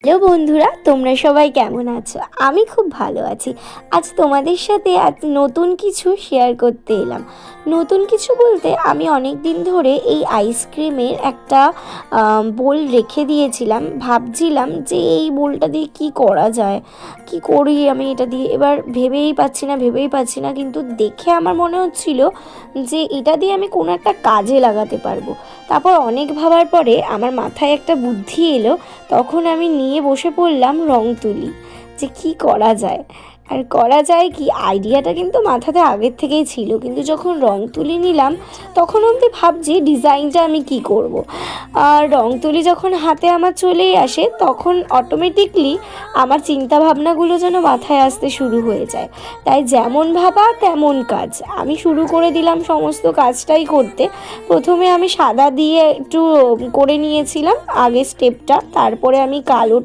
Hello বন্ধুরা, তোমরা সবাই কেমন আছো? আমি খুব ভালো আছি। আজ তোমাদের সাথে নতুন কিছু শেয়ার করতে এলাম। নতুন কিছু বলতে আমি অনেক দিন ধরে এই আইসক্রিমের একটা বোল রেখে দিয়েছিলাম। ভাবছিলাম যে এই বোলটা দিয়ে কি করা যায়, কি করি আমি এটা দিয়ে। এবার ভেবেই পাচ্ছি না, কিন্তু দেখে আমার মনে হচ্ছিল যে এটা দিয়ে আমি কোনো একটা কাজে লাগাতে পারবো। তারপর অনেক ভাবার পরে আমার মাথায় একটা বুদ্ধি এলো। তখন আমি নিয়ে বসে পড়লাম রং তুলি, যে কি করা যায়। আর করা যায় কি, আইডিয়াটা কিন্তু মাথাতে আগের থেকেই ছিল, কিন্তু যখন রং তুলি নিলাম তখন অবধি ভাবছি ডিজাইনটা আমি কি করব। আর রং তুলি যখন হাতে আমার চলেই আসে তখন অটোমেটিকলি আমার চিন্তা ভাবনাগুলো যেন মাথায় আসতে শুরু হয়ে যায়। তাই যেমন ভাবা তেমন কাজ, আমি শুরু করে দিলাম সমস্ত কাজটাই করতে। প্রথমে আমি সাদা দিয়ে একটু করে নিয়েছিলাম আগের স্টেপটা, তারপরে আমি কালো